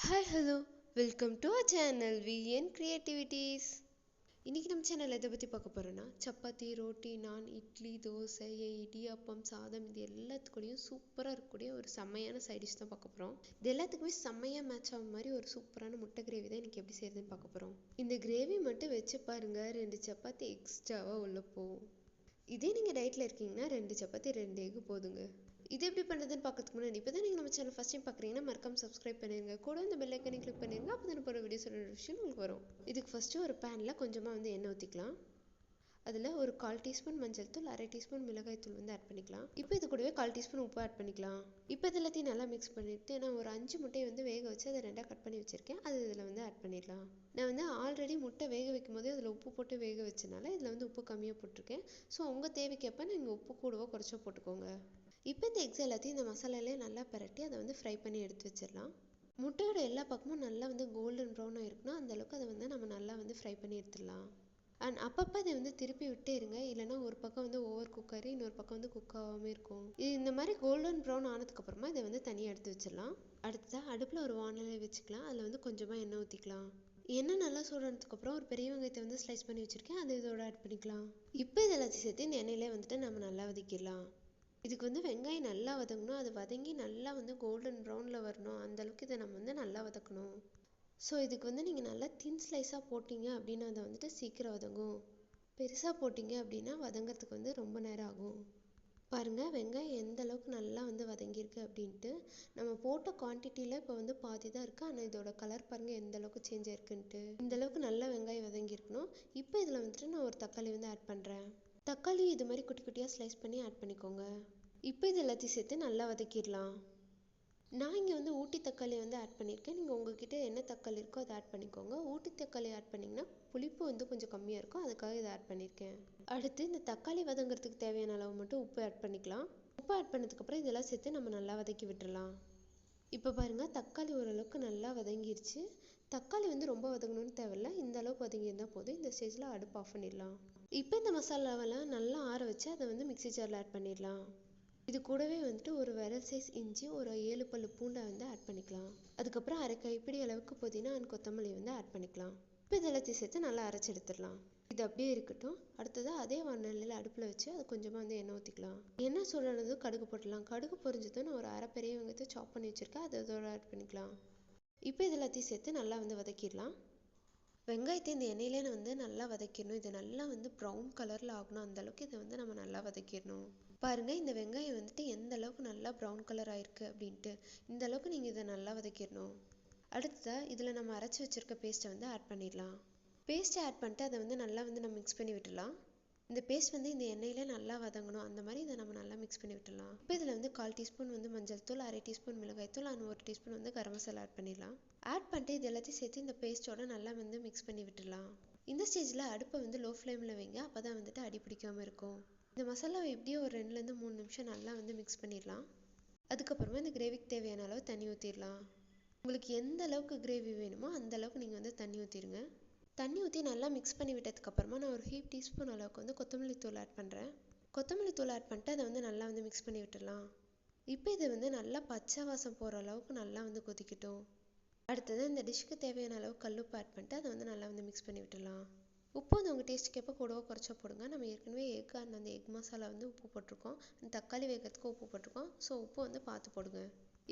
Hi, hello, welcome to our channel VN Creativities. இன்னைக்கு நம்ம சேனல்ல எதை பற்றி பார்க்க போகிறோன்னா சப்பாத்தி, ரோட்டி, நான், இட்லி, தோசை, இடியாப்பம், சாதம் இது எல்லாத்துக்கூடயும் சூப்பராக இருக்கக்கூடிய ஒரு செம்மையான சைடிஷ் தான் பார்க்க போகிறோம். இது எல்லாத்துக்குமே செம்மையாக மேட்ச் ஆகும் மாதிரி ஒரு சூப்பரான முட்டை கிரேவி தான் இன்றைக்கி எப்படி செய்யறதுன்னு பார்க்க போகிறோம். இந்த கிரேவி மட்டும் வச்சு பாருங்கள், 2 சப்பாத்தி எக்ஸ்ட்ராவாக உள்ள போகும். இதே நீங்கள் டயட்டில் இருக்கீங்கன்னா 2 சப்பாத்தி 2 எக்கு போதுங்க. இது எப்படி பண்ணுறதுன்னு பார்க்கறதுக்கு முன்னாடி இப்போ தான் நீங்கள் நம்ம சேனல் ஃபஸ்ட் டைம் பார்க்குறீங்கன்னா மறக்காம சப்ஸ்கிரைப் பண்ணிடுங்க. கூட இந்த பெல் ஐக்கனை கிளிக் பண்ணிடுங்க. அப்போ தான் போகிற வீடியோஸோட நோட்டிஃபிகேஷன் உங்களுக்கு வரும். இதுக்கு ஃபஸ்ட்டு ஒரு பேனில் கொஞ்சமாக எண்ணெய் ஊற்றிக்கலாம். அதில் ஒரு 1/4 டீஸ்பூன் மஞ்சள் தூள், 1/2 டீஸ்பூன் மிளகாய் தூள் ஆட் பண்ணிக்கலாம். இப்போ இது கூடவே 1/4 டீஸ்பூன் உப்பு ஆட் பண்ணிக்கலாம். இப்போ இது எல்லாத்தையும் நல்லா மிக்ஸ் பண்ணிவிட்டு நான் ஒரு 5 முட்டையை வேக வச்சு அதை 2ஆக கட் பண்ணி வச்சுருக்கேன். அது இதில் ஆட் பண்ணிடலாம். நான் ஆல்ரெடி முட்டை வேக வைக்கும் போதே அதில் உப்பு போட்டு வேக வச்சனால இதில் உப்பு கம்மியாக போட்டிருக்கேன். ஸோ உங்கள் தேவைக்கப்போ நீங்கள் உப்பு கூடவோ குறைச்சோ போட்டுக்கோங்க. இப்போ இந்த எக்ஸ் எல்லாத்தையும் இந்த மசாலாலே நல்லா பரட்டி அதை ஃப்ரை பண்ணி எடுத்து வச்சிடலாம். முட்டையோட எல்லா பக்கமும் நல்லா கோல்டன் ப்ரௌனாக இருக்கணும். அந்தளவுக்கு அதை நம்ம நல்லா ஃப்ரை பண்ணி எடுத்துடலாம். அண்ட் அப்பப்போ அதை திருப்பி விட்டே இருங்க, இல்லைனா ஒரு பக்கம் ஓவர் குக் ஆகி இன்னொரு பக்கம் குக் ஆகாமல் இருக்கும். இது இந்த மாதிரி கோல்டன் ப்ரௌன் ஆனதுக்கப்புறமா இதை தனியாக எடுத்து வச்சிடலாம். அடுத்ததாக அடுப்பில் ஒரு வானலை வச்சுக்கலாம். அதில் கொஞ்சமாக எண்ணெய் ஊற்றிக்கலாம். எண்ணெய் நல்லா சூடானதுக்கப்புறம் ஒரு பெரிய வெங்காயத்தை ஸ்லைஸ் பண்ணி வச்சுருக்கேன், அதை இதோட ஆட் பண்ணிக்கலாம். இப்போ இது எல்லாத்தையும் சேர்த்து இந்த எண்ணெயிலே நம்ம நல்லா வதக்கிடலாம். இதுக்கு வெங்காயம் நல்லா வதங்கணும். அது வதங்கி நல்லா கோல்டன் ப்ரௌனில் வரணும். அந்தளவுக்கு இதை நம்ம நல்லா வதக்கணும். ஸோ இதுக்கு நீங்கள் நல்லா தின் ஸ்லைஸாக போட்டிங்க அப்படின்னா அதை சீக்கிரம் வதங்கும். பெருசாக போட்டிங்க அப்படின்னா வதங்கிறதுக்கு ரொம்ப நேரம் ஆகும். பாருங்கள், வெங்காயம் எந்த அளவுக்கு நல்லா வதங்கியிருக்கு அப்படின்ட்டு. நம்ம போட்ட குவான்டிட்டியில் இப்போ பாதி தான் இருக்குது. ஆனால் இதோட கலர் பாருங்கள் எந்த அளவுக்கு சேஞ்ச் ஆயிருக்குன்ட்டு. இந்தளவுக்கு நல்லா வெங்காயம் வதங்கியிருக்கணும். இப்போ இதில் நான் ஒரு தக்காளி ஆட் பண்ணுறேன். தக்காளி இது மாதிரி குட்டி குட்டியாக ஸ்லைஸ் பண்ணி ஆட் பண்ணிக்கோங்க. இப்போ இது எல்லாத்தையும் சேர்த்து நல்லா வதக்கிடலாம். நான் இங்கே ஊட்டி தக்காளி ஆட் பண்ணியிருக்கேன். நீங்கள் உங்ககிட்ட என்ன தக்காளி இருக்கோ அதை ஆட் பண்ணிக்கோங்க. ஊட்டி தக்காளி ஆட் பண்ணிங்கன்னா புளிப்பு கொஞ்சம் கம்மியாக இருக்கும், அதுக்காக இதை ஆட் பண்ணியிருக்கேன். அடுத்து இந்த தக்காளி வதங்கிறதுக்கு தேவையான அளவு மட்டும் உப்பு ஆட் பண்ணிக்கலாம். உப்பு ஆட் பண்ணதுக்கப்புறம் இதெல்லாம் சேர்த்து நம்ம நல்லா வதக்கி விட்டுடலாம். இப்போ பாருங்கள், தக்காளி ஓரளவுக்கு நல்லா வதங்கிருச்சு. தக்காளி ரொம்ப வதங்கணும்னு தேவையில்லை, இந்த அளவுக்கு வதங்கியிருந்தால் போதும். இந்த ஸ்டேஜில் அடுப்பு ஆஃப் பண்ணிடலாம். இப்போ இந்த மசாலாவெல்லாம் நல்லா ஆற வச்சு அதை மிக்ஸி ஜாரில் ஆட் பண்ணிடலாம். இது கூடவே ஒரு விரல் சைஸ் இஞ்சி, ஒரு 7 பல்லு பூண்டை ஆட் பண்ணிக்கலாம். அதுக்கப்புறம் 1/2 கைப்பிடி அளவுக்கு புதினா அண்ட் கொத்தமல்லி ஆட் பண்ணிக்கலாம். இப்போ இது எல்லாத்தையும் சேர்த்து நல்லா அரைச்சி எடுத்துடலாம். இது அப்படியே இருக்கட்டும். அடுத்ததாக அதே வானலில் அடுப்பில் வச்சு அது கொஞ்சமாக எண்ணெய் ஊற்றிக்கலாம். எண்ணெய் சூடானதும் கடுகு போட்டுடலாம். கடுகு பொரிஞ்சதும் நான் ஒரு 1/2 பெரிய வெங்காயத்தை சாப் பண்ணி வச்சுருக்கேன், அதை அதோட ஆட் பண்ணிக்கலாம். இப்போ இது எல்லாத்தையும் சேர்த்து நல்லா வதக்கிடலாம். வெங்காயத்தை இந்த எண்ணெயிலே நல்லா வதக்கிடணும். இது நல்லா ப்ரௌன் கலரில் ஆகணும். அந்தளவுக்கு இதை நம்ம நல்லா வதக்கிடணும். பாருங்கள், இந்த வெங்காயம் எந்த அளவுக்கு நல்லா ப்ரௌன் கலர் ஆயிருக்கு அப்படின்ட்டு. இந்த அளவுக்கு நீங்கள் இதை நல்லா வதக்கிடணும். அடுத்ததாக இதில் நம்ம அரைச்சி வச்சுருக்க பேஸ்ட்டை ஆட் பண்ணிடலாம். பேஸ்ட்டை ஆட் பண்ணிட்டு அதை நல்லா நம்ம மிக்ஸ் பண்ணி விட்டுடலாம். இந்த பேஸ்ட் இந்த எண்ணெயிலே நல்லா வதங்கணும். அந்த மாதிரி இதை நம்ம நல்லா மிக்ஸ் பண்ணி விட்டுடலாம். இப்போ இதில் 1/4 டீஸ்பூன் மஞ்சள் தூள், 1/2 டீஸ்பூன் மிளகாய் தூள் and 1 teaspoon garam masala add பண்ணிடலாம். ஆட் பண்ணிட்டு இது எல்லாத்தையும் சேர்த்து இந்த பேஸ்ட்டோட நல்லா மிக்ஸ் பண்ணி விட்டுடலாம். இந்த ஸ்டேஜில் அடுப்பை லோ ஃப்ளேமில் வைங்க, அப்போ தான் அடி பிடிக்காமல் இருக்கும். இந்த மசாலாவை எப்படியோ ஒரு 2லேருந்து 3 நிமிஷம் நல்லா மிக்ஸ் பண்ணிடலாம். அதுக்கப்புறமா இந்த கிரேவிக்கு தேவையான அளவு தண்ணி ஊற்றிடலாம். உங்களுக்கு எந்த அளவுக்கு கிரேவி வேணுமோ அந்த அளவுக்கு நீங்கள் தண்ணி ஊற்றிடுங்க. தண்ணி ஊற்றி நல்லா மிக்ஸ் பண்ணி விட்டதுக்கப்புறமா நான் ஒரு 1/2 டீஸ்பூன் அளவுக்கு கொத்தமல்லி தூள் ஆட் பண்ணுறேன். கொத்தமல்லி தூள் ஆட் பண்ணிட்டு அதை நல்லா மிக்ஸ் பண்ணி விட்டுடலாம். இப்போ இது நல்லா பச்சை வாசம் போகிற அளவுக்கு நல்லா கொதிக்கட்டும். அடுத்தது இந்த டிஷ்ஷுக்கு தேவையான அளவு கல்லுப்பு ஆட் பண்ணிட்டு அதை நல்லா மிக்ஸ் பண்ணி விட்டுடலாம். உப்பு உங்கள் டேஸ்ட்டுக்கு எப்போ கூடவோ குறைச்சா போடுங்க. நம்ம ஏற்கனவே எக் அந்த எக் மசாலா உப்பு போட்டிருக்கோம், தக்காளி வேகிறதுக்கு உப்பு போட்டிருக்கோம். ஸோ உப்பு பார்த்து போடுங்க.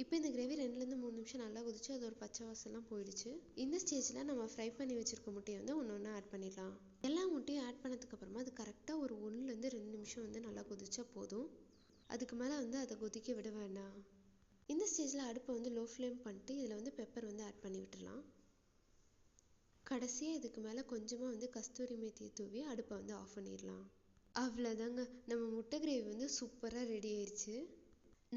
இப்போ இந்த கிரேவி 2லேருந்து 3 நிமிஷம் நல்லா கொதிச்சு அது ஒரு பச்சை வாசம்லாம் போயிடுச்சு. இந்த ஸ்டேஜில் நம்ம ஃப்ரை பண்ணி வச்சுருக்க முட்டையை ஒன்று ஒன்று ஆட் பண்ணிடலாம். எல்லா முட்டையும் ஆட் பண்ணதுக்கப்புறமா அது கரெக்டாக ஒரு 1லேருந்து 2 நிமிஷம் நல்லா கொதிச்சா போதும். அதுக்கு மேலே அதை கொதிக்க விட வேண்டாம். இந்த ஸ்டேஜில் அடுப்பை லோ ஃப்ளேம் பண்ணிட்டு இதில் பெப்பர் ஆட் பண்ணி விட்டுடலாம். கடைசியாக இதுக்கு மேலே கொஞ்சமாக கஸ்தூரி மேத்தியை தூவி அடுப்பை ஆஃப் பண்ணிடலாம். அவ்வளோதாங்க, நம்ம முட்டை கிரேவி சூப்பராக ரெடி ஆயிடுச்சு.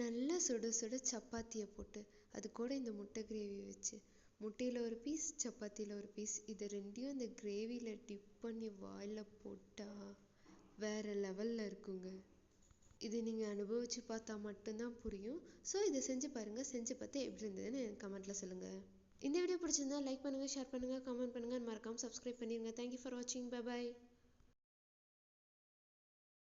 நல்லா சுட சுட சப்பாத்தியை போட்டு அது கூட இந்த முட்டை கிரேவி வச்சு, முட்டையில் ஒரு பீஸ் சப்பாத்தியில் ஒரு பீஸ், இது ரெண்டையும் அந்த கிரேவியில் டிப் பண்ணி வாயில் போட்டால் வேறு லெவலில் இருக்குங்க. இது நீங்கள் அனுபவித்து பார்த்தா மட்டும்தான் புரியும். ஸோ இதை செஞ்சு பாருங்கள். செஞ்சு பார்த்து எப்படி இருந்ததுன்னு எனக்கு கமெண்ட்டில் சொல்லுங்கள். இந்த வீடியோ பிடிச்சிருந்தா லைக் பண்ணுங்கள், ஷேர் பண்ணுங்கள், கமெண்ட் பண்ணுங்கள், மறக்காமல் சப்ஸ்கிரைப் பண்ணிடுங்க. தேங்க்யூ ஃபார் வாட்சிங். Bye bye.